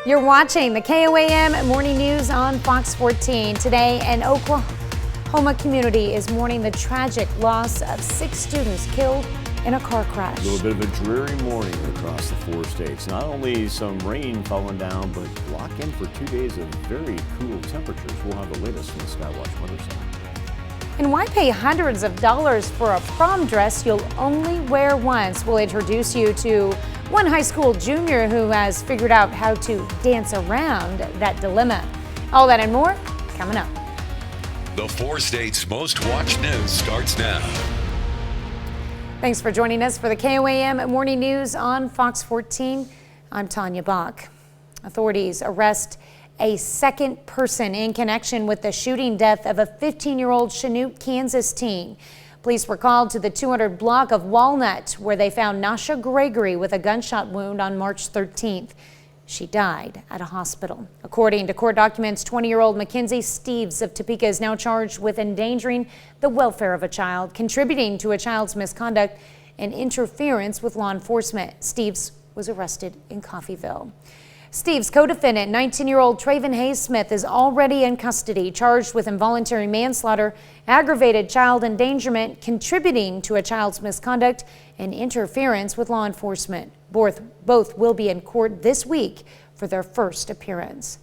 You're watching the KOAM Morning News on Fox 14. Today, an Oklahoma community is mourning the tragic loss of 6 students killed in a car crash. A little bit of a dreary morning across the 4 states. Not only some rain falling down, but lock in for 2 days of very cool temperatures. We'll have the latest from the Skywatch Weather Center. And why pay hundreds of dollars for a prom dress you'll only wear once? We'll introduce you to one high school junior who has figured out how to dance around that dilemma. All that and more coming up. The 4 states' most watched news starts now. Thanks for joining us for the KOAM Morning News on Fox 14. I'm Tanya Bach. Authorities arrest a second person in connection with the shooting death of a 15-year-old Chanute, Kansas teen. Police were called to the 200 block of Walnut, where they found Nasha Gregory with a gunshot wound on March 13th. She died at a hospital. According to court documents, 20-year-old Mackenzie Steves of Topeka is now charged with endangering the welfare of a child, contributing to a child's misconduct, and interference with law enforcement. Steves was arrested in Coffeyville. Steve's co-defendant, 19-year-old Traven Hayes Smith, is already in custody, charged with involuntary manslaughter, aggravated child endangerment, contributing to a child's misconduct, and interference with law enforcement. Both will be in court this week for their first appearance.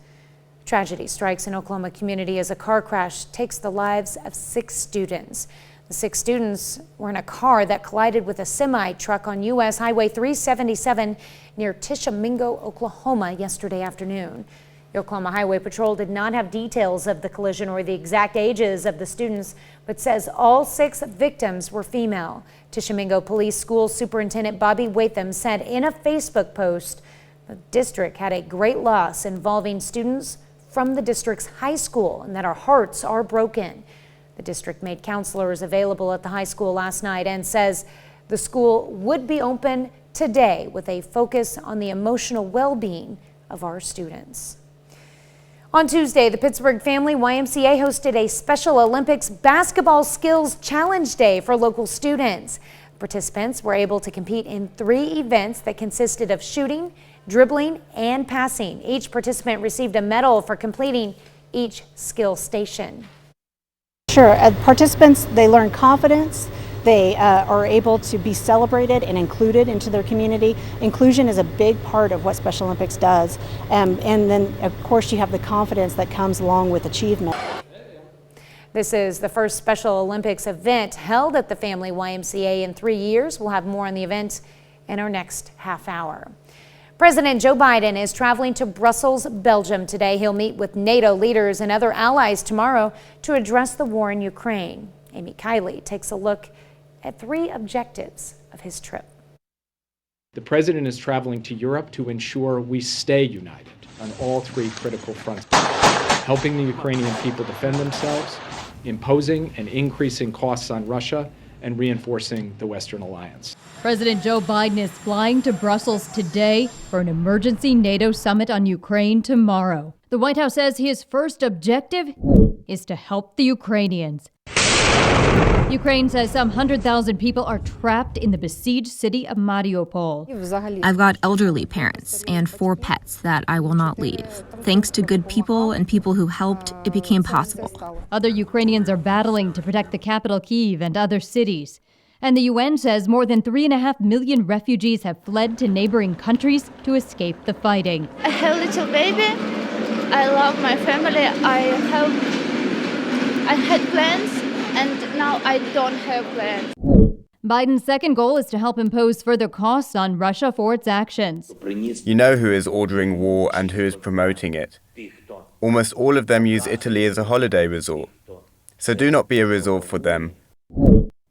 Tragedy strikes an Oklahoma community as a car crash takes the lives of 6 students. The 6 students were in a car that collided with a semi-truck on U.S. Highway 377 near Tishomingo, Oklahoma yesterday afternoon. The Oklahoma Highway Patrol did not have details of the collision or the exact ages of the students, but says all 6 victims were female. Tishomingo Police School Superintendent Bobby Watham said in a Facebook post, the district had a great loss involving students from the district's high school and that our hearts are broken. The district made counselors available at the high school last night and says the school would be open today with a focus on the emotional well-being of our students. On Tuesday, the Pittsburgh Family YMCA hosted a Special Olympics Basketball Skills Challenge Day for local students. Participants were able to compete in 3 events that consisted of shooting, dribbling, and passing. Each participant received a medal for completing each skill station. Sure, participants, they learn confidence, they are able to be celebrated and included into their community. Inclusion is a big part of what Special Olympics does, and then of course you have the confidence that comes along with achievement. This is the first Special Olympics event held at the Family YMCA in 3 years. We'll have more on the event in our next half hour. President Joe Biden is traveling to Brussels, Belgium today. He'll meet with NATO leaders and other allies tomorrow to address the war in Ukraine. Amy Kiley takes a look at 3 objectives of his trip. The president is traveling to Europe to ensure we stay united on all 3 critical fronts, helping the Ukrainian people defend themselves, imposing and increasing costs on Russia, and reinforcing the Western alliance. President Joe Biden is flying to Brussels today for an emergency NATO summit on Ukraine tomorrow. The White House says his first objective is to help the Ukrainians. Ukraine says some 100,000 people are trapped in the besieged city of Mariupol. I've got elderly parents and 4 pets that I will not leave. Thanks to good people and people who helped, it became possible. Other Ukrainians are battling to protect the capital Kyiv and other cities. And the UN says more than 3.5 million refugees have fled to neighboring countries to escape the fighting. I have a little baby. I love my family. I had plans, and now I don't have plans. Biden's second goal is to help impose further costs on Russia for its actions. You know who is ordering war and who is promoting it. Almost all of them use Italy as a holiday resort. So do not be a resort for them.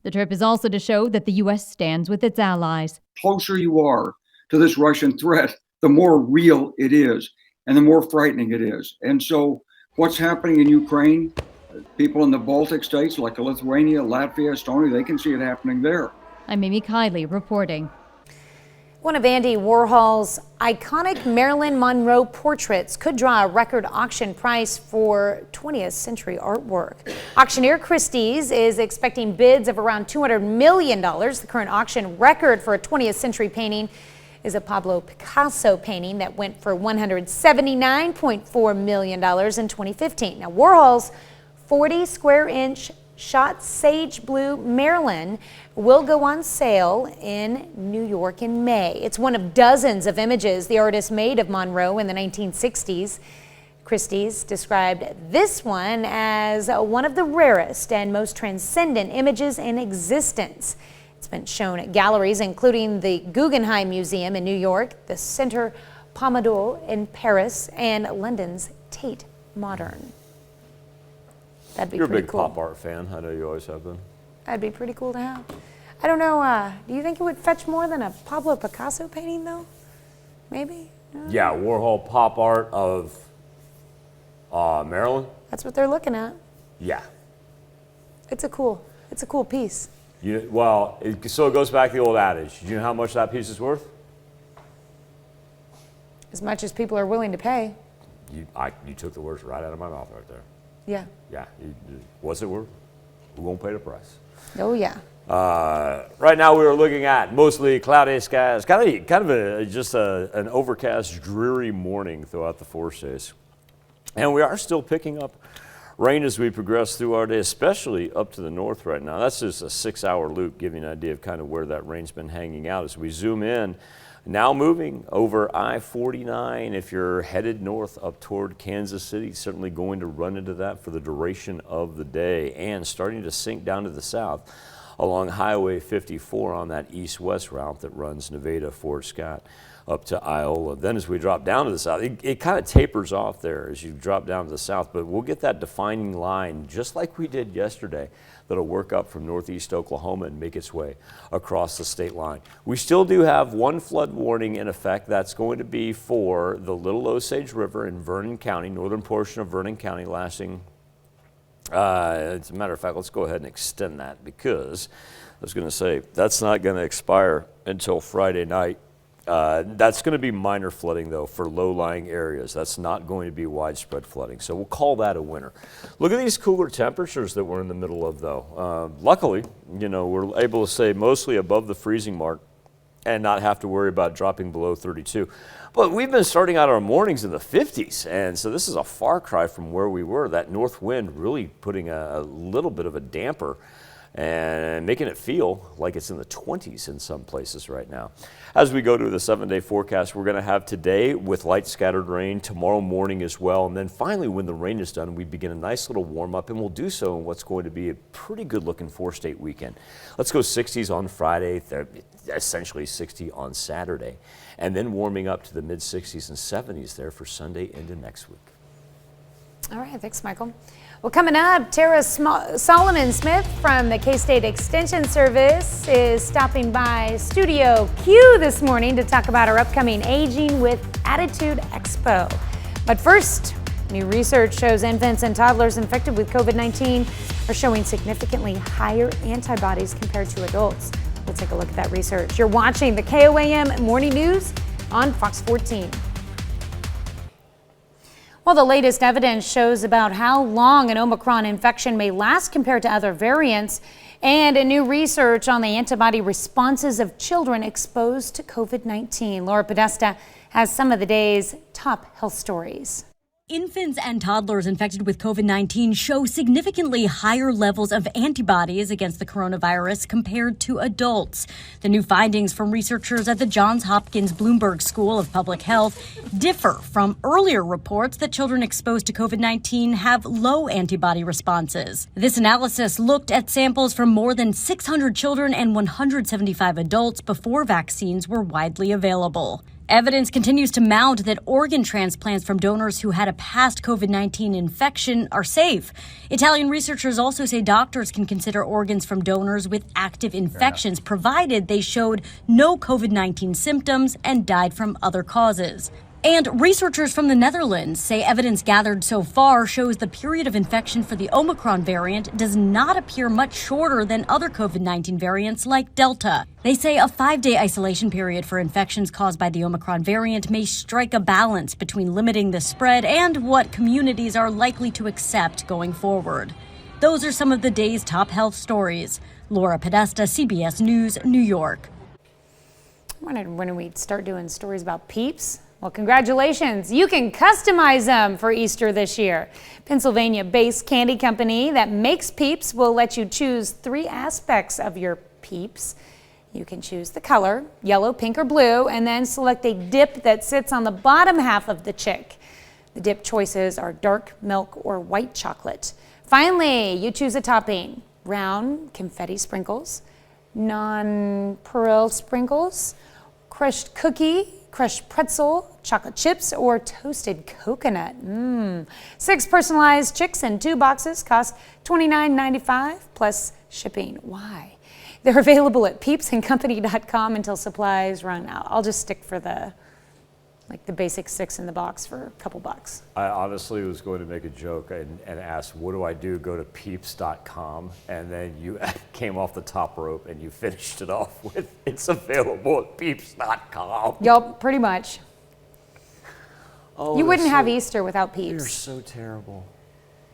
The trip is also to show that the U.S. stands with its allies. The closer you are to this Russian threat, the more real it is and the more frightening it is. And so what's happening in Ukraine, people in the Baltic states like Lithuania, Latvia, Estonia, they can see it happening there. I'm Amy Kiley reporting. One of Andy Warhol's iconic Marilyn Monroe portraits could draw a record auction price for 20th century artwork. Auctioneer Christie's is expecting bids of around $200 million. The current auction record for a 20th century painting is a Pablo Picasso painting that went for $179.4 million in 2015. Now, Warhol's 40 square inch shot sage blue Marilyn will go on sale in New York in May. It's one of dozens of images the artist made of Monroe in the 1960s. Christie's described this one as one of the rarest and most transcendent images in existence. It's been shown at galleries including the Guggenheim Museum in New York, the Centre Pompidou in Paris, and London's Tate Modern. That'd be You're a pretty big cool. pop art fan. I know you always have been. That'd be pretty cool to have. I don't know, do you think it would fetch more than a Pablo Picasso painting though? Maybe? No? Yeah, Warhol pop art of Maryland. That's what they're looking at. Yeah. It's a cool piece. So it goes back to the old adage. Do you know how much that piece is worth? As much as people are willing to pay. You took the words right out of my mouth right there. Yeah. Yeah. What's it worth? We're going to pay the price. Oh, yeah. Right now we are looking at mostly cloudy skies, kind of an overcast, dreary morning throughout the 4 states. And we are still picking up rain as we progress through our day, especially up to the north right now. That's just a 6-hour loop, giving you an idea of kind of where that rain's been hanging out. As we zoom in, now moving over I-49, if you're headed north up toward Kansas City, certainly going to run into that for the duration of the day, and starting to sink down to the south along Highway 54 on that east-west route that runs Nevada, Fort Scott, up to Iola. Then as we drop down to the south, it kind of tapers off there as you drop down to the south, but we'll get that defining line just like we did yesterday that'll work up from northeast Oklahoma and make its way across the state line. We still do have one flood warning in effect. That's going to be for the Little Osage River in Vernon County, northern portion of Vernon County, lasting as a matter of fact, let's go ahead and extend that, because I was going to say that's not going to expire until Friday night. That's going to be minor flooding, though, for low-lying areas. That's not going to be widespread flooding, so we'll call that a winter. Look at these cooler temperatures that we're in the middle of, though. Luckily, we're able to stay mostly above the freezing mark and not have to worry about dropping below 32. But we've been starting out our mornings in the 50s, and so this is a far cry from where we were. That north wind really putting a little bit of a damper and making it feel like it's in the 20s in some places right now. As we go to the 7-day forecast, we're going to have today with light scattered rain, tomorrow morning as well, and then finally when the rain is done, we begin a nice little warm up, and we'll do so in what's going to be a pretty good looking 4-state weekend. Let's go 60s on Friday, essentially 60 on Saturday, and then warming up to the mid 60s and 70s there for Sunday into next week. All right, thanks, Michael. Well, coming up, Tara Solomon Smith from the K-State Extension Service is stopping by Studio Q this morning to talk about our upcoming Aging with Attitude Expo. But first, new research shows infants and toddlers infected with COVID-19 are showing significantly higher antibodies compared to adults. We'll take a look at that research. You're watching the KOAM Morning News on Fox 14. Well, the latest evidence shows about how long an Omicron infection may last compared to other variants, and a new research on the antibody responses of children exposed to COVID-19. Laura Podesta has some of the day's top health stories. Infants and toddlers infected with COVID-19 show significantly higher levels of antibodies against the coronavirus compared to adults. The new findings from researchers at the Johns Hopkins Bloomberg School of Public Health differ from earlier reports that children exposed to COVID-19 have low antibody responses. This analysis looked at samples from more than 600 children and 175 adults before vaccines were widely available. Evidence continues to mount that organ transplants from donors who had a past COVID-19 infection are safe. Italian researchers also say doctors can consider organs from donors with active infections, provided they showed no COVID-19 symptoms and died from other causes. And researchers from the Netherlands say evidence gathered so far shows the period of infection for the Omicron variant does not appear much shorter than other COVID-19 variants like Delta. They say a 5-day isolation period for infections caused by the Omicron variant may strike a balance between limiting the spread and what communities are likely to accept going forward. Those are some of the day's top health stories. Laura Podesta, CBS News, New York. When do we start doing stories about Peeps? Well, congratulations. You can customize them for Easter this year. Pennsylvania-based candy company that makes Peeps will let you choose 3 aspects of your Peeps. You can choose the color, yellow, pink, or blue, and then select a dip that sits on the bottom half of the chick. The dip choices are dark milk or white chocolate. Finally, you choose a topping: round confetti sprinkles, non-pearl sprinkles, crushed cookie, crushed pretzel, chocolate chips, or toasted coconut. 6 personalized chicks in 2 boxes cost $29.95 plus shipping. Why? They're available at peepsandcompany.com until supplies run out. I'll just stick for the basic 6 in the box for a couple bucks. I honestly was going to make a joke and ask, what do I do? Go to peeps.com, and then you came off the top rope and you finished it off with, it's available at peeps.com. Yup, pretty much. Oh, you wouldn't have Easter without Peeps. You're so terrible.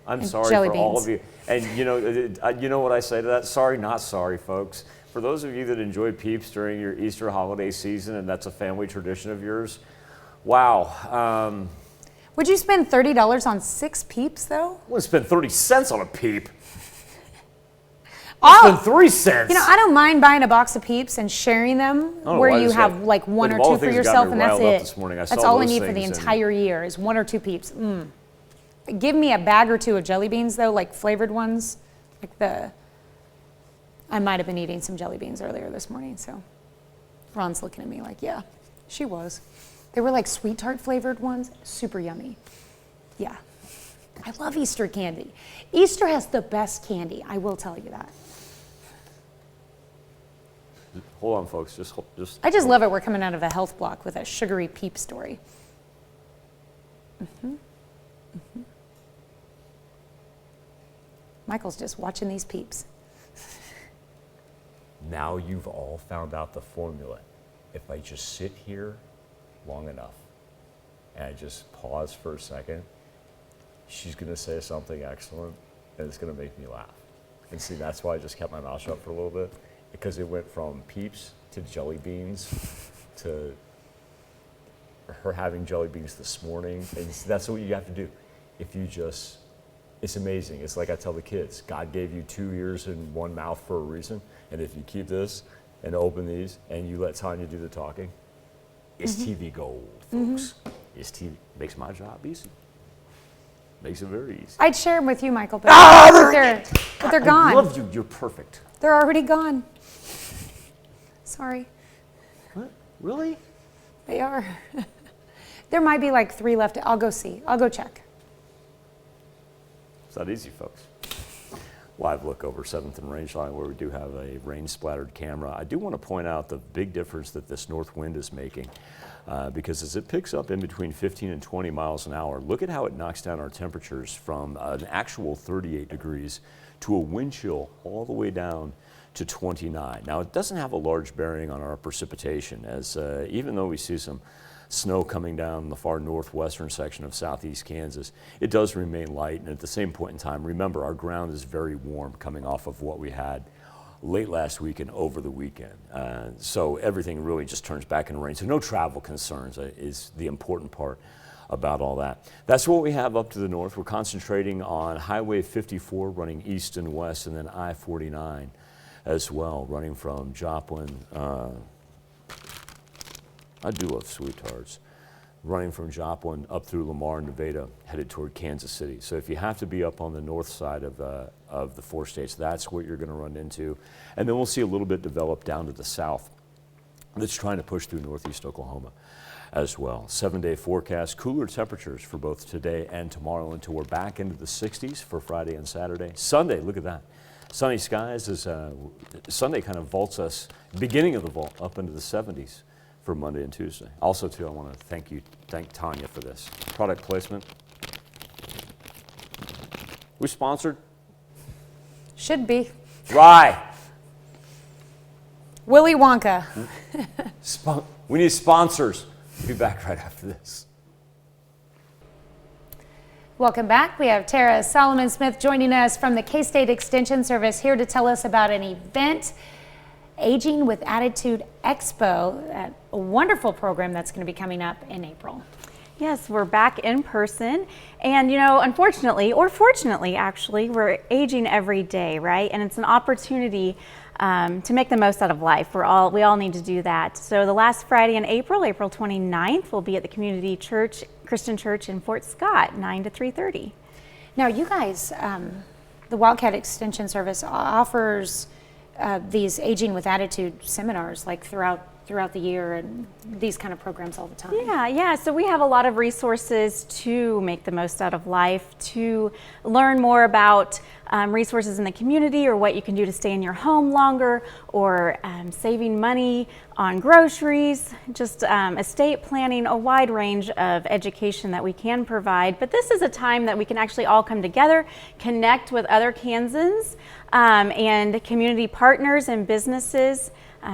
I'm And sorry jelly for all beans. of you. And you know what I say to that? Sorry, not sorry, folks. For those of you that enjoy Peeps during your Easter holiday season, and that's a family tradition of yours, wow. Would you spend $30 on 6 Peeps, though? I wouldn't spend 30 cents on a Peep. Oh, Spend 3 cents. You know, I don't mind buying a box of Peeps and sharing them where you have like 1 or 2 for yourself, and that's it. That's all I need for the entire year is 1 or 2 Peeps. Give me a bag or 2 of jelly beans, though, like flavored ones. I might have been eating some jelly beans earlier this morning, so Ron's looking at me like, yeah, she was. They were like sweet tart flavored ones, super yummy. Yeah, I love Easter candy. Easter has the best candy, I will tell you that. Hold on, folks. I just love it. We're coming out of a health block with a sugary Peep story. Michael's just watching these Peeps. Now you've all found out the formula. If I just sit here long enough and I just pause for a second, she's going to say something excellent and it's going to make me laugh. And see, that's why I just kept my mouth shut for a little bit, because it went from Peeps to jelly beans to her having jelly beans this morning. And that's what you have to do. If you just, it's amazing. It's like I tell the kids, God gave you 2 ears and 1 mouth for a reason. And if you keep this and open these and you let Tanya do the talking, it's TV gold, folks. It's TV. Makes my job easy. Makes it very easy. I'd share them with you, Michael, but, but they're gone. I love you. You're perfect. They're already gone. Sorry. What? Really? They are. There might be like 3 left. I'll go see. I'll go check. It's not easy, folks. Live look over 7th and Rangeline, where we do have a rain-splattered camera. I do want to point out the big difference that this north wind is making, because as it picks up in between 15 and 20 miles an hour, look at how it knocks down our temperatures from an actual 38 degrees to a wind chill all the way down to 29. Now, it doesn't have a large bearing on our precipitation, as even though we see some snow coming down in the far northwestern section of southeast Kansas, it does remain light. And at the same point in time, remember, our ground is very warm coming off of what we had late last week and over the weekend. So everything really just turns back into rain. So no travel concerns is the important part about all that. That's what we have up to the north. We're concentrating on Highway 54 running east and west, and then I-49 as well, running from Joplin. I do love sweet tarts. Running from Joplin up through Lamar, Nevada, headed toward Kansas City. So if you have to be up on the north side of the 4 states, that's what you're going to run into. And then we'll see a little bit develop down to the south that's trying to push through northeast Oklahoma as well. 7-day forecast, cooler temperatures for both today and tomorrow until we're back into the 60s for Friday and Saturday. Sunday, look at that. Sunny skies as Sunday kind of vaults us, beginning of the vault, up into the 70s. For Monday and Tuesday. Also, too, I want to thank Tanya for this product placement. We sponsored? Should be. Rye. Willy Wonka. We need sponsors. We'll be back right after this. Welcome back. We have Tara Solomon Smith joining us from the K-State Extension Service, here to tell us about an event Aging with Attitude Expo, a wonderful program that's going to be coming up in April. Yes, we're back in person, and unfortunately, or fortunately actually, we're aging every day, right? And it's an opportunity to make the most out of life. We all need to do that. So the last Friday in April, April 29th, we'll be at the Community Church, Christian Church in Fort Scott, 9 to 3:30. Now you guys, the Wildcat Extension Service offers these Aging with Attitude seminars like throughout the year, and these kind of programs all the time. Yeah. So we have a lot of resources to make the most out of life, to learn more about resources in the community, or what you can do to stay in your home longer, or saving money on groceries, just estate planning, a wide range of education that we can provide. But this is a time that we can actually all come together, connect with other Kansans and community partners and businesses.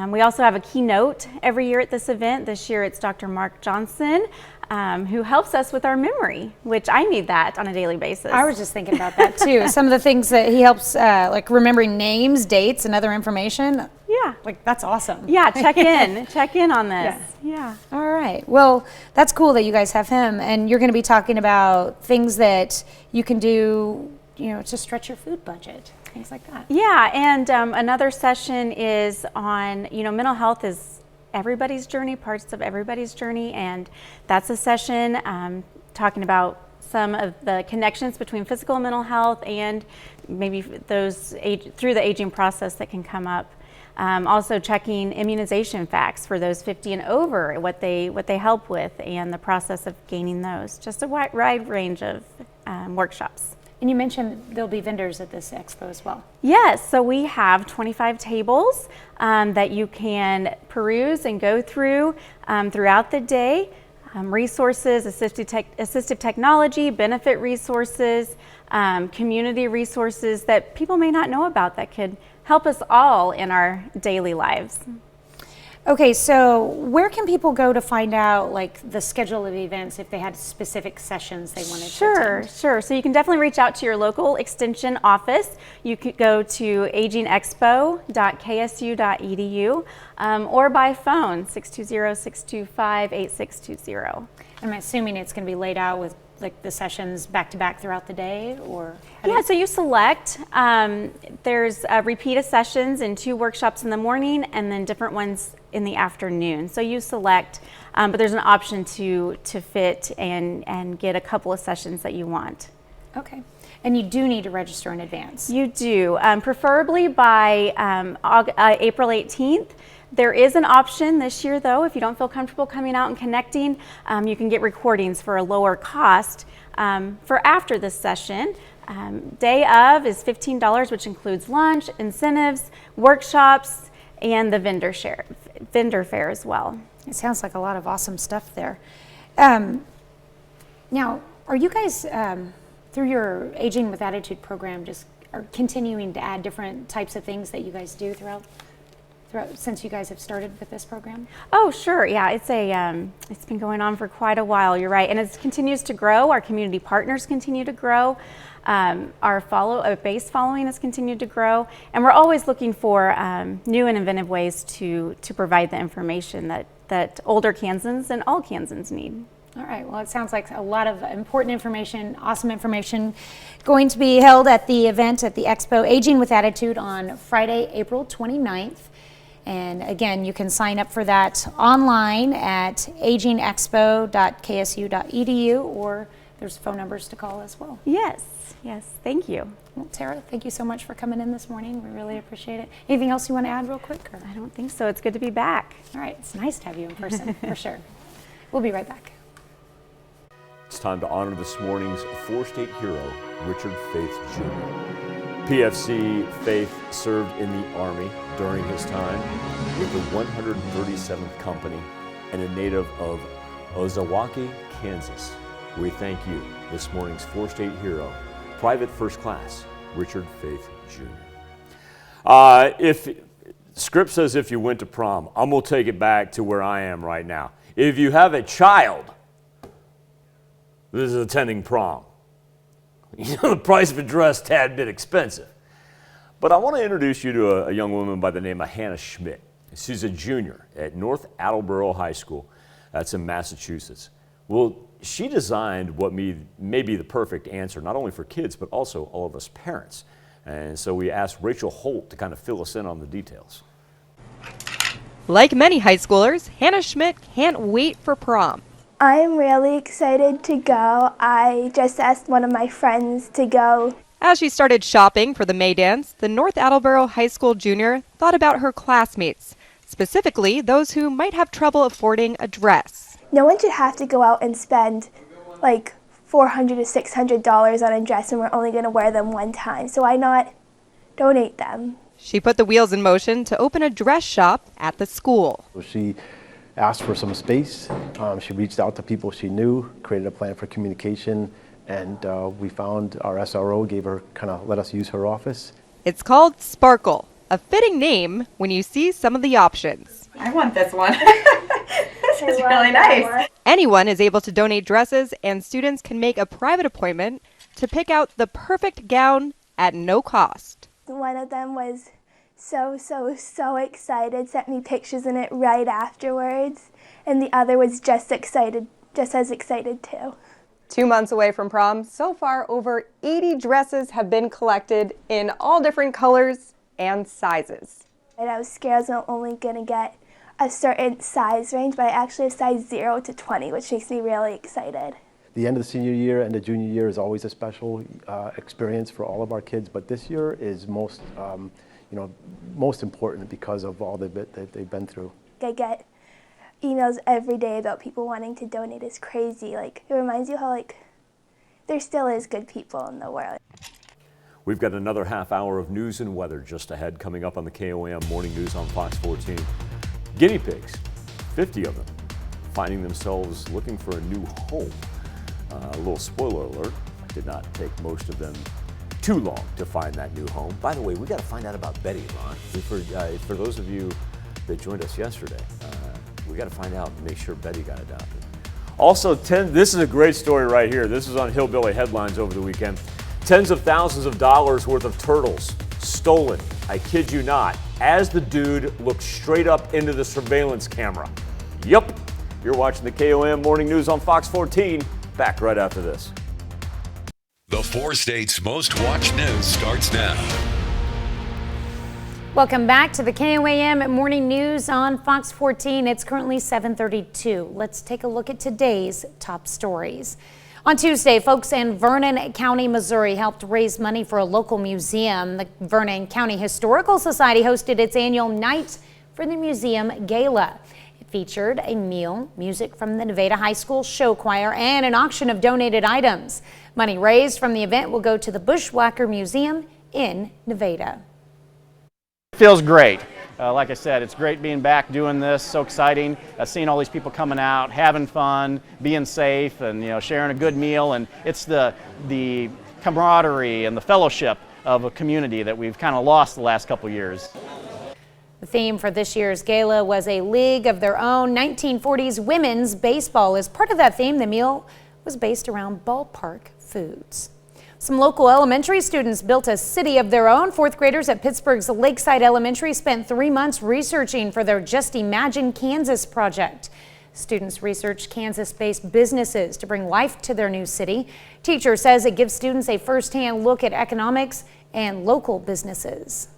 We also have a keynote every year at this event. This year it's Dr. Mark Johnson, who helps us with our memory, which I need that on a daily basis. I was just thinking about that too. Some of the things that he helps, like remembering names, dates, and other information. Yeah. Like, that's awesome. Yeah, check in on this. Yeah. All right. Well, that's cool that you guys have him, and you're going to be talking about things that you can do, to stretch your food budget. Things like that. Yeah, and another session is on, mental health is everybody's journey, parts of everybody's journey, and that's a session talking about some of the connections between physical and mental health, and maybe those through the aging process that can come up. Also checking immunization facts for those 50 and over, what they help with, and the process of gaining those. Just a wide range of workshops. And you mentioned there'll be vendors at this expo as well. Yes, so we have 25 tables that you can peruse and go through throughout the day. Resources, assistive technology, benefit resources, community resources that people may not know about that could help us all in our daily lives. Okay, so where can people go to find out like the schedule of events if they had specific sessions they wanted to attend? Sure. So you can definitely reach out to your local extension office. You could go to agingexpo.ksu.edu or by phone, 620-625-8620. I'm assuming it's going to be laid out with like the sessions back to back throughout the day, or? Yeah, so you select, there's repeated sessions and 2 workshops in the morning and then different ones in the afternoon. So you select, but there's an option to fit and get a couple of sessions that you want. Okay. And you do need to register in advance? You do, preferably by April 18th. There is an option this year, though, if you don't feel comfortable coming out and connecting, you can get recordings for a lower cost for after this session. Day of is $15, which includes lunch, incentives, workshops, and the vendor fair as well. It sounds like a lot of awesome stuff there. Now, are you guys, through your Aging with Attitude program, just are continuing to add different types of things that you guys do throughout since you guys have started with this program? Oh, sure. Yeah, it's been going on for quite a while. You're right, and it continues to grow. Our community partners continue to grow. Our base following has continued to grow, and we're always looking for new and inventive ways to provide the information that older Kansans and all Kansans need. All right, well, it sounds like a lot of important information, awesome information going to be held at the event at the Expo Aging with Attitude on Friday, April 29th. And again, you can sign up for that online at agingexpo.ksu.edu, or there's phone numbers to call as well. Yes, thank you. Well, Tara, thank you so much for coming in this morning. We really appreciate it. Anything else you want to add real quick? Or? I don't think so. It's good to be back. All right, it's nice to have you in person, for sure. We'll be right back. It's time to honor this morning's four-state hero, Richard Faith Jr. PFC Faith served in the Army during his time with the 137th Company and a native of Ozawaki, Kansas. We thank you, this morning's four-state hero, Private First Class, Richard Faith Jr. If script says if you went to prom, I'm going to take it back to where I am right now. If you have a child that is attending prom, you know the price of a dress tad bit expensive. But I want to introduce you to a young woman by the name of Hannah Schmidt. She's a junior at North Attleboro High School. That's in Massachusetts. Well, she designed what may be the perfect answer, not only for kids, but also all of us parents. And so we asked Rachel Holt to kind of fill us in on the details. Like many high schoolers, Hannah Schmidt can't wait for prom. I'm really excited to go. I just asked one of my friends to go. As she started shopping for the May dance, the North Attleboro High School junior thought about her classmates, specifically those who might have trouble affording a dress. No one should have to go out and spend like $400 to $600 on a dress and we're only going to wear them one time, so why not donate them? She put the wheels in motion to open a dress shop at the school. She asked for some space. She reached out to people she knew, created a plan for communication, and we found our SRO, let us use her office. It's called Sparkle, a fitting name when you see some of the options. I want this one. This is really nice. Anyone is able to donate dresses, and students can make a private appointment to pick out the perfect gown at no cost. One of them was so excited, sent me pictures in it right afterwards, and the other was just as excited too. 2 months away from prom, so far over 80 dresses have been collected in all different colors and sizes. And I was scared I was only going to get a certain size range, but I actually have size 0 to 20, which makes me really excited. The end of the senior year and the junior year is always a special experience for all of our kids, but this year is most important because of all that they've been through. I get emails every day about people wanting to donate. It's crazy. It reminds you how there still is good people in the world. We've got another half hour of news and weather just ahead, coming up on the KOAM Morning News on Fox 14. Guinea pigs, 50 of them, finding themselves looking for a new home. A little spoiler alert, did not take most of them too long to find that new home. By the way, we got to find out about Betty, Ron. For those of you that joined us yesterday, we got to find out and make sure Betty got adopted. Also, this is a great story right here. This is on Hillbilly Headlines over the weekend. Tens of thousands of dollars worth of turtles stolen, I kid you not, as the dude looked straight up into the surveillance camera. Yup, you're watching the KOAM Morning News on Fox 14. Back right after this. The 4 states' most watched news starts now. Welcome back to the KOAM Morning News on Fox 14. It's currently 7:32. Let's take a look at today's top stories. On Tuesday, folks in Vernon County, Missouri helped raise money for a local museum. The Vernon County Historical Society hosted its annual Night for the Museum Gala. It featured a meal, music from the Nevada High School show choir, and an auction of donated items. Money raised from the event will go to the Bushwhacker Museum in Nevada. It feels great. Like I said, it's great being back doing this, so exciting, seeing all these people coming out, having fun, being safe, and sharing a good meal. And it's the camaraderie and the fellowship of a community that we've kind of lost the last couple years. The theme for this year's gala was a league of their own, 1940s women's baseball. As part of that theme, the meal was based around ballpark foods. Some local elementary students built a city of their own. Fourth graders at Pittsburgh's Lakeside Elementary spent 3 months researching for their Just Imagine Kansas project. Students researched Kansas-based businesses to bring life to their new city. Teacher says it gives students a first-hand look at economics and local businesses.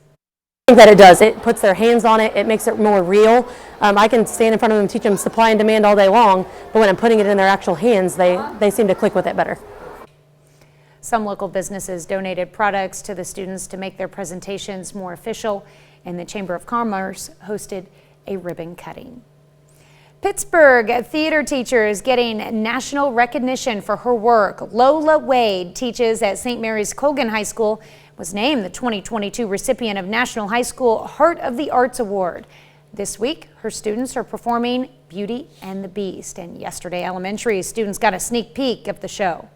I think that it does. It puts their hands on it. It makes it more real. I can stand in front of them and teach them supply and demand all day long, but when I'm putting it in their actual hands, they seem to click with it better. Some local businesses donated products to the students to make their presentations more official, and the Chamber of Commerce hosted a ribbon cutting. Pittsburgh theater teacher is getting national recognition for her work. Lola Wade teaches at St. Mary's Colgan High School, was named the 2022 recipient of National High School Heart of the Arts Award. This week, her students are performing Beauty and the Beast, and yesterday elementary students got a sneak peek of the show.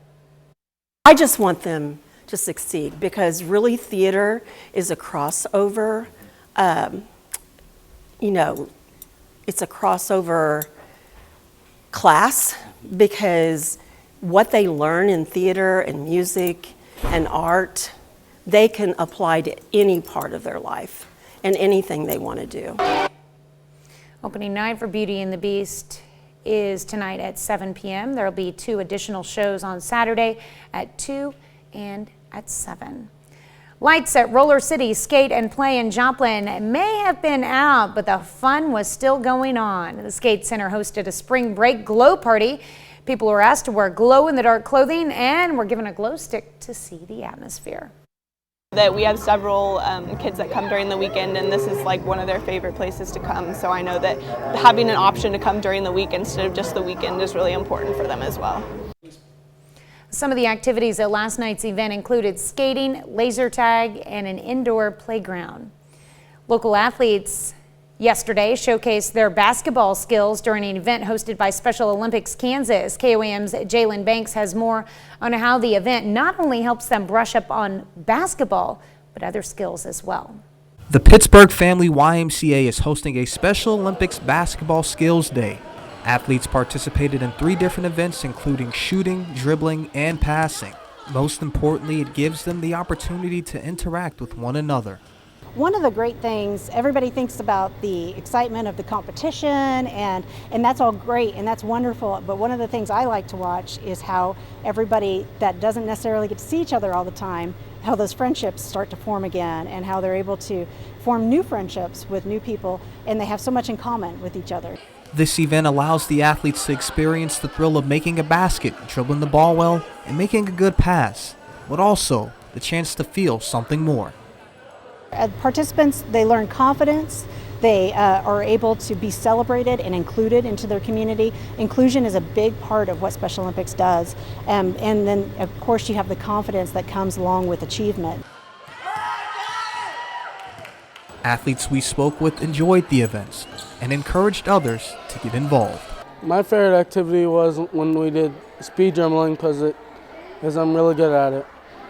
I just want them to succeed because really theater is a crossover, it's a crossover class because what they learn in theater and music and art, they can apply to any part of their life and anything they want to do. Opening night for Beauty and the Beast is tonight at 7 p.m. There will be 2 additional shows on Saturday at 2 and at 7. Lights at Roller City Skate and Play in Joplin may have been out, but the fun was still going on. The Skate Center hosted a spring break glow party. People were asked to wear glow-in-the-dark clothing and were given a glow stick to see the atmosphere. That we have several kids that come during the weekend, and this is like one of their favorite places to come. So I know that having an option to come during the week instead of just the weekend is really important for them as well. Some of the activities at last night's event included skating, laser tag, and an indoor playground. Local athletes yesterday showcased their basketball skills during an event hosted by Special Olympics Kansas. KOAM's Jalen Banks has more on how the event not only helps them brush up on basketball, but other skills as well. The Pittsburgh Family YMCA is hosting a Special Olympics Basketball Skills Day. Athletes participated in 3 different events, including shooting, dribbling, and passing. Most importantly, it gives them the opportunity to interact with one another. One of the great things, everybody thinks about the excitement of the competition, and that's all great and that's wonderful, but one of the things I like to watch is how everybody that doesn't necessarily get to see each other all the time, how those friendships start to form again, and how they're able to form new friendships with new people, and they have so much in common with each other. This event allows the athletes to experience the thrill of making a basket, dribbling the ball well, and making a good pass, but also the chance to feel something more. Participants, they learn confidence, they are able to be celebrated and included into their community. Inclusion is a big part of what Special Olympics does, and then of course you have the confidence that comes along with achievement. Athletes we spoke with enjoyed the events and encouraged others to get involved. My favorite activity was when we did speed dribbling because I'm really good at it.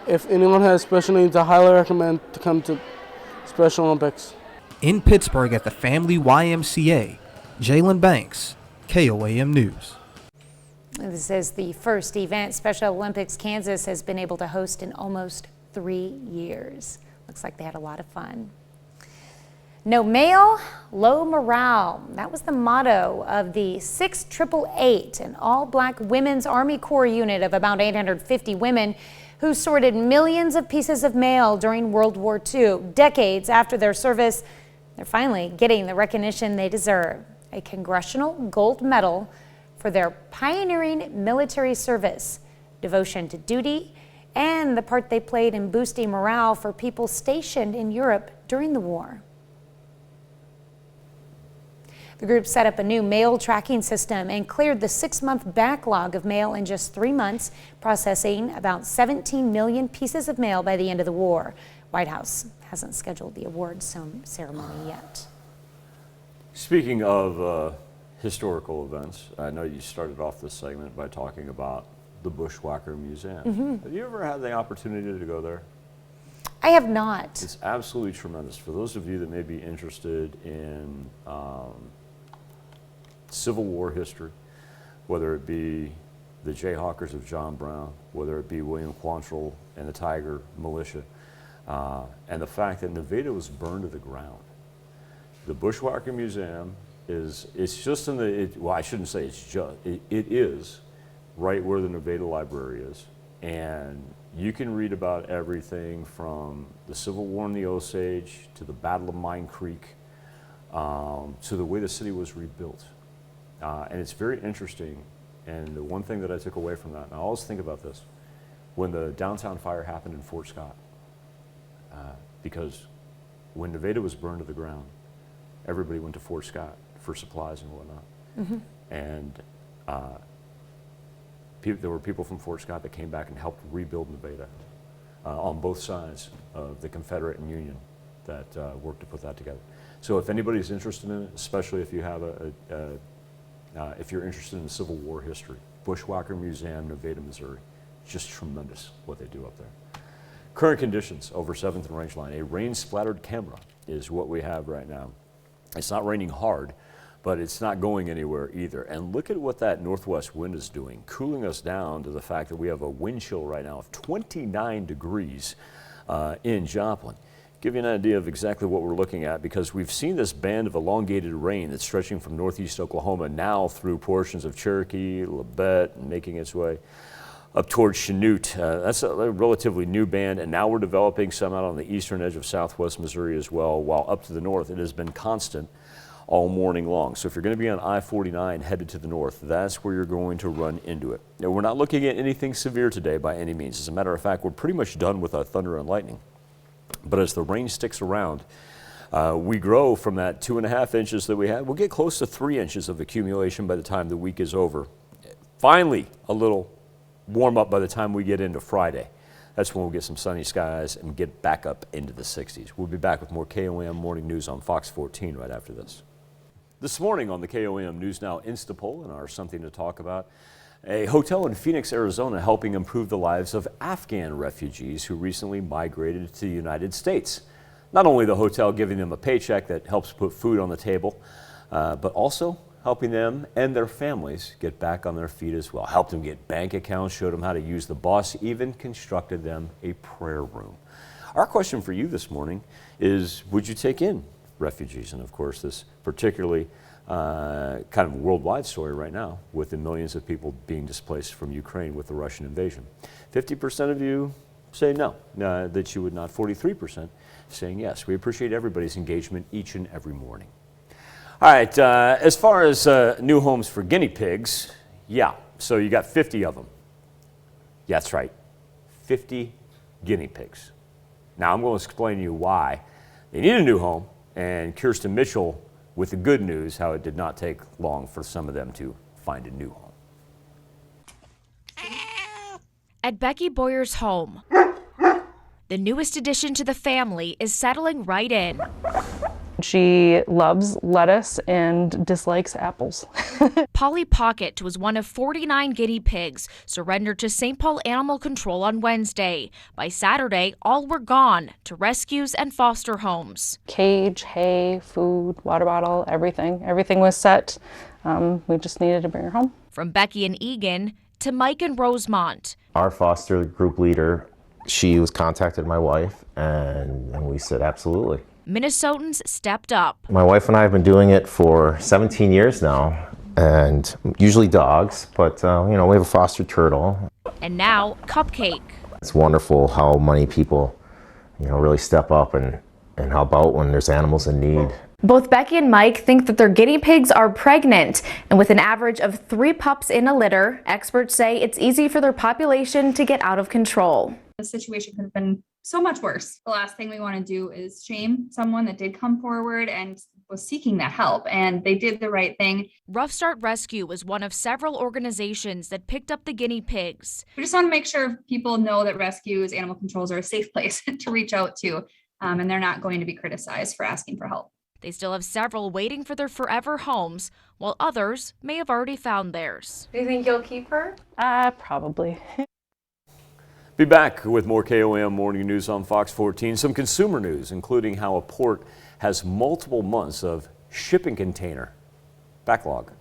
If anyone has special needs, I highly recommend to come to Special Olympics. In Pittsburgh at the Family YMCA, Jalen Banks, KOAM News. This is the first event Special Olympics Kansas has been able to host in almost 3 years. Looks like they had a lot of fun. No mail, low morale. That was the motto of the 6888, an all-black women's Army Corps unit of about 850 women who sorted millions of pieces of mail during World War II. Decades after their service, they're finally getting the recognition they deserve. A Congressional Gold Medal for their pioneering military service, devotion to duty, and the part they played in boosting morale for people stationed in Europe during the war. The group set up a new mail tracking system and cleared the 6-month backlog of mail in just 3 months, processing about 17 million pieces of mail by the end of the war. White House hasn't scheduled the awards ceremony yet. Speaking of historical events, I know you started off this segment by talking about the Bushwhacker Museum. Have you ever had the opportunity to go there? I have not. It's absolutely tremendous. For those of you that may be interested in Civil War history, whether it be the Jayhawkers of John Brown, whether it be William Quantrill and the Tiger Militia, and the fact that Nevada was burned to the ground. The Bushwhacker Museum it's just in the, well, I shouldn't say it's just, it is right where the Nevada Library is. And you can read about everything from the Civil War in the Osage to the Battle of Mine Creek to the way the city was rebuilt. And it's very interesting. And the one thing that I took away from that, and I always think about this, when the downtown fire happened in Fort Scott, because when Nevada was burned to the ground, everybody went to Fort Scott for supplies and whatnot. And there were people from Fort Scott that came back and helped rebuild Nevada on both sides of the Confederate and Union that worked to put that together. So if anybody's interested in it, especially if you have if you're interested in Civil War history, Bushwhacker Museum, Nevada, Missouri, just tremendous what they do up there. Current conditions over 7th and Rangeline. A rain-splattered camera is what we have right now. It's not raining hard, but it's not going anywhere either. And look at what that northwest wind is doing, cooling us down to the fact that we have a wind chill right now of 29 degrees. in Joplin. Give you an idea of exactly what we're looking at, because we've seen this band of elongated rain that's stretching from northeast Oklahoma now through portions of Cherokee, Labette, and making its way up towards Chanute. That's a relatively new band, and now we're developing some out on the eastern edge of southwest Missouri as well, while up to the north it has been constant all morning long. So if you're going to be on I-49 headed to the north, that's where you're going to run into it. Now, we're not looking at anything severe today by any means. As a matter of fact, we're pretty much done with our thunder and lightning. But as the rain sticks around, we grow from that 2.5 inches that we had. We'll get close to 3 inches of accumulation by the time the week is over. Finally, a little warm up by the time we get into Friday. That's when we'll get some sunny skies and get back up into the 60s. We'll be back with more KOAM Morning News on Fox 14 right after this. This morning on the KOAM News Now Instapoll and our Something to Talk About, a hotel in Phoenix, Arizona helping improve the lives of Afghan refugees who recently migrated to the United States. Not only the hotel giving them a paycheck that helps put food on the table, but also helping them and their families get back on their feet as well. Helped them get bank accounts, showed them how to use the bus, even constructed them a prayer room. Our question for you this morning is, would you take in refugees? And of course, this particularly kind of worldwide story right now, with the millions of people being displaced from Ukraine with the Russian invasion. 50% of you say no, that you would not. 43% saying yes. We appreciate everybody's engagement each and every morning. All right, as far as new homes for guinea pigs, yeah, so you got 50 of them. Yeah, that's right, 50 guinea pigs. Now I'm going to explain to you why they need a new home, and Kirsten Mitchell with the good news, how it did not take long for some of them to find a new home. At Becky Boyer's home, the newest addition to the family is settling right in. She loves lettuce and dislikes apples. Polly Pocket was one of 49 guinea pigs surrendered to St. Paul Animal Control on Wednesday. By Saturday, all were gone to rescues and foster homes. Cage, hay, food, water bottle, everything. Everything was set. We just needed to bring her home. From Becky and Egan to Mike and Rosemont. Our foster group leader, she was contacted my wife, and we said absolutely. Minnesotans stepped up. My wife and I have been doing it for 17 years now, and usually dogs, but we have a foster turtle. And now Cupcake. It's wonderful how many people, really step up and help out when there's animals in need. Both Becky and Mike think that their guinea pigs are pregnant, and with an average of 3 pups in a litter, experts say it's easy for their population to get out of control. The situation could have been so much worse. The last thing we want to do is shame someone that did come forward and was seeking that help, and they did the right thing. Rough Start Rescue was one of several organizations that picked up the guinea pigs. We just want to make sure people know that rescues, animal controls are a safe place to reach out to, and they're not going to be criticized for asking for help. They still have several waiting for their forever homes, while others may have already found theirs. Do you think you'll keep her? Probably. Be back with more KOAM Morning News on Fox 14. Some consumer news, including how a port has multiple months of shipping container backlog.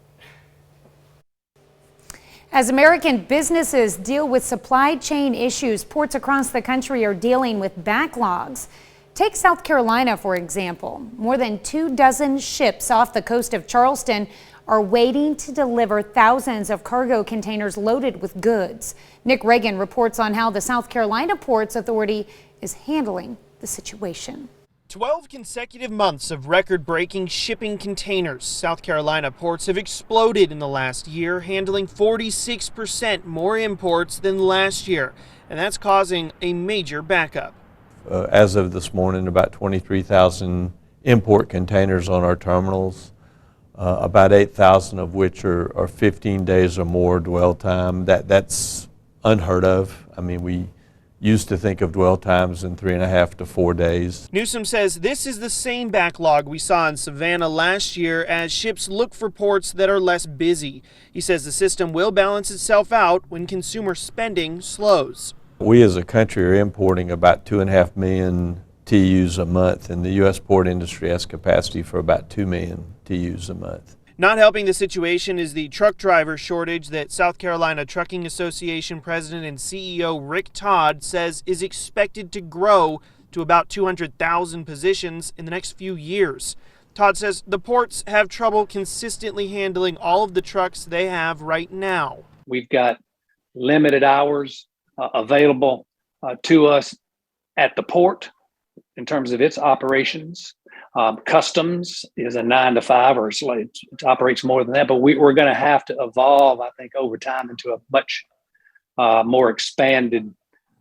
As American businesses deal with supply chain issues, ports across the country are dealing with backlogs. Take South Carolina, for example. More than 24 ships off the coast of Charleston are waiting to deliver thousands of cargo containers loaded with goods. Nick Reagan reports on how the South Carolina Ports Authority is handling the situation. 12 consecutive months of record-breaking shipping containers. South Carolina ports have exploded in the last year, handling 46% more imports than last year, and that's causing a major backup. As of this morning, about 23,000 import containers on our terminals, about 8,000 of which are 15 days or more dwell time. That's unheard of. I mean, we used to think of dwell times in 3.5 to 4 days. Newsom says this is the same backlog we saw in Savannah last year as ships look for ports that are less busy. He says the system will balance itself out when consumer spending slows. We as a country are importing about 2.5 million TEUs a month, and the U.S. port industry has capacity for about 2 million TEUs a month. Not helping the situation is the truck driver shortage that South Carolina Trucking Association President and CEO Rick Todd says is expected to grow to about 200,000 positions in the next few years. Todd says the ports have trouble consistently handling all of the trucks they have right now. We've got limited hours available to us at the port in terms of its operations. Customs is a 9 to 5, or it operates more than that, but we're going to have to evolve, I think, over time into a much more expanded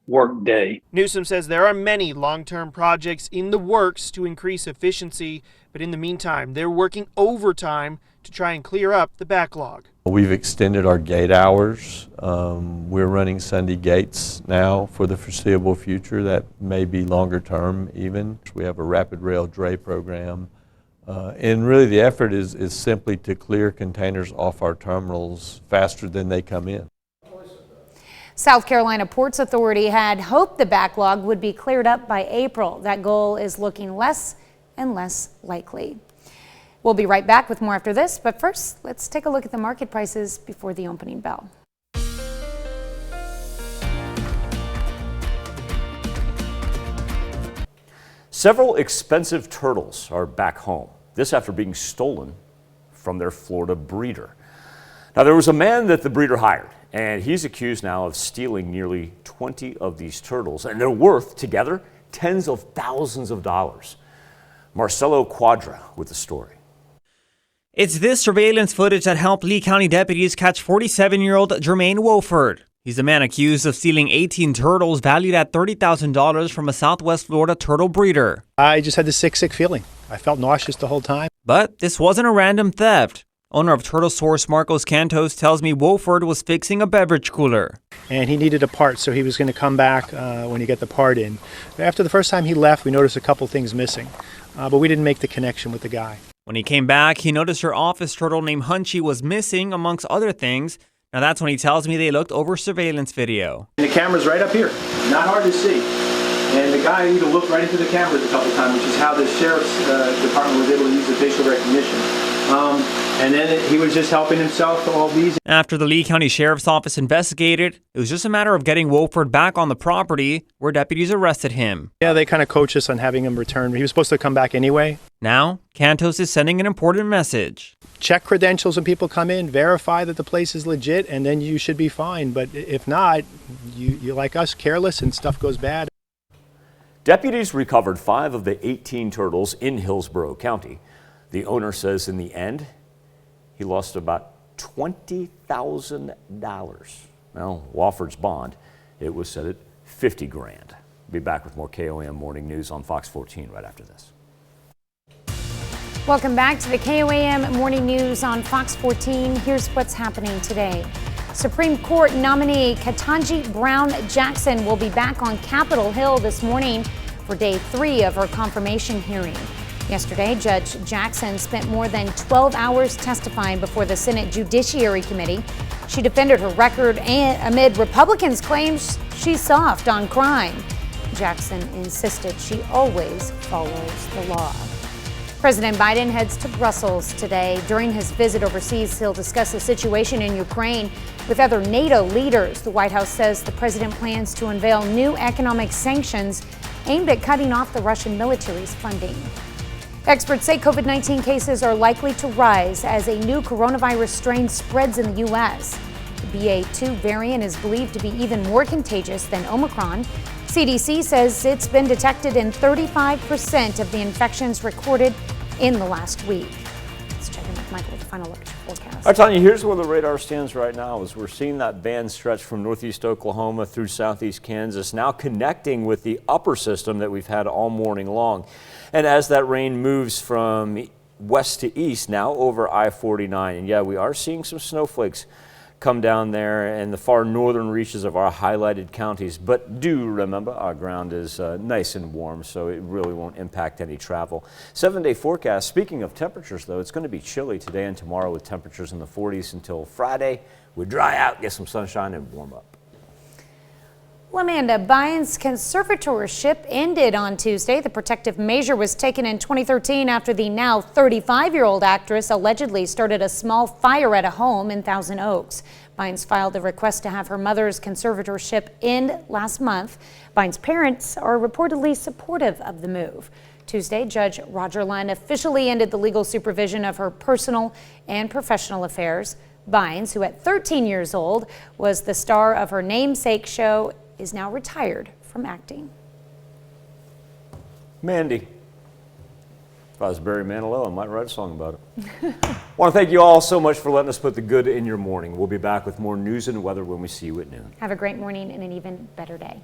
work day. Newsom says there are many long-term projects in the works to increase efficiency, but in the meantime, they're working overtime to try and clear up the backlog. We've extended our gate hours. We're running Sunday gates now for the foreseeable future. That may be longer term even. We have a rapid rail dray program. And really the effort is simply to clear containers off our terminals faster than they come in. South Carolina Ports Authority had hoped the backlog would be cleared up by April. That goal is looking less and less likely. We'll be right back with more after this, but first, let's take a look at the market prices before the opening bell. Several expensive turtles are back home. This after being stolen from their Florida breeder. Now, there was a man that the breeder hired, and he's accused now of stealing nearly 20 of these turtles, and they're worth together tens of thousands of dollars. Marcelo Quadra with the story. It's this surveillance footage that helped Lee County deputies catch 47-year-old Jermaine Wolford. He's the man accused of stealing 18 turtles valued at $30,000 from a Southwest Florida turtle breeder. I just had this sick feeling. I felt nauseous the whole time. But this wasn't a random theft. Owner of Turtle Source Marcos Cantos tells me Wolford was fixing a beverage cooler. And he needed a part, so he was going to come back when he got the part in. After the first time he left, we noticed a couple things missing, but we didn't make the connection with the guy. When he came back, he noticed her office turtle named Hunchy was missing, amongst other things. Now that's when he tells me they looked over surveillance video. And the camera's right up here, not hard to see. And the guy even looked right into the cameras a couple times, which is how the sheriff's department was able to use the facial recognition. And then he was just helping himself to all these. After the Lee County Sheriff's Office investigated, it was just a matter of getting Wolford back on the property, where deputies arrested him. Yeah, they kind of coached us on having him return. He was supposed to come back anyway. Now, Cantos is sending an important message. Check credentials when people come in, verify that the place is legit, and then you should be fine. But if not, you're like us, careless, and stuff goes bad. Deputies recovered 5 of the 18 turtles in Hillsborough County. The owner says in the end, he lost about $20,000. Well, Wofford's bond, it was set at $50,000. We'll be back with more KOAM Morning News on Fox 14 right after this. Welcome back to the KOAM Morning News on Fox 14. Here's what's happening today. Supreme Court nominee Ketanji Brown Jackson will be back on Capitol Hill this morning for day 3 of her confirmation hearing. Yesterday, Judge Jackson spent more than 12 hours testifying before the Senate Judiciary Committee. She defended her record amid Republicans' claims she's soft on crime. Jackson insisted she always follows the law. President Biden heads to Brussels today. During his visit overseas, he'll discuss the situation in Ukraine with other NATO leaders. The White House says the president plans to unveil new economic sanctions aimed at cutting off the Russian military's funding. Experts say COVID-19 cases are likely to rise as a new coronavirus strain spreads in the U.S. The BA.2 variant is believed to be even more contagious than Omicron. CDC says it's been detected in 35% of the infections recorded in the last week. Let's check in with Michael with the final look at your forecast. All right, Tanya, here's where the radar stands right now as we're seeing that band stretch from northeast Oklahoma through southeast Kansas, now connecting with the upper system that we've had all morning long. And as that rain moves from west to east, now over I-49, and yeah, we are seeing some snowflakes come down there in the far northern reaches of our highlighted counties. But do remember, our ground is nice and warm, so it really won't impact any travel. 7-day forecast. Speaking of temperatures, though, it's going to be chilly today and tomorrow with temperatures in the 40s until Friday. We dry out, get some sunshine, and warm up. Amanda Bynes' conservatorship ended on Tuesday. The protective measure was taken in 2013 after the now 35-year-old actress allegedly started a small fire at a home in Thousand Oaks. Bynes filed a request to have her mother's conservatorship end last month. Bynes' parents are reportedly supportive of the move. Tuesday, Judge Roger Lunn officially ended the legal supervision of her personal and professional affairs. Bynes, who at 13 years old was the star of her namesake show, is now retired from acting. Mandy. If I was Barry Manilow, I might write a song about it. I want to thank you all so much for letting us put the good in your morning. We'll be back with more news and weather when we see you at noon. Have a great morning and an even better day.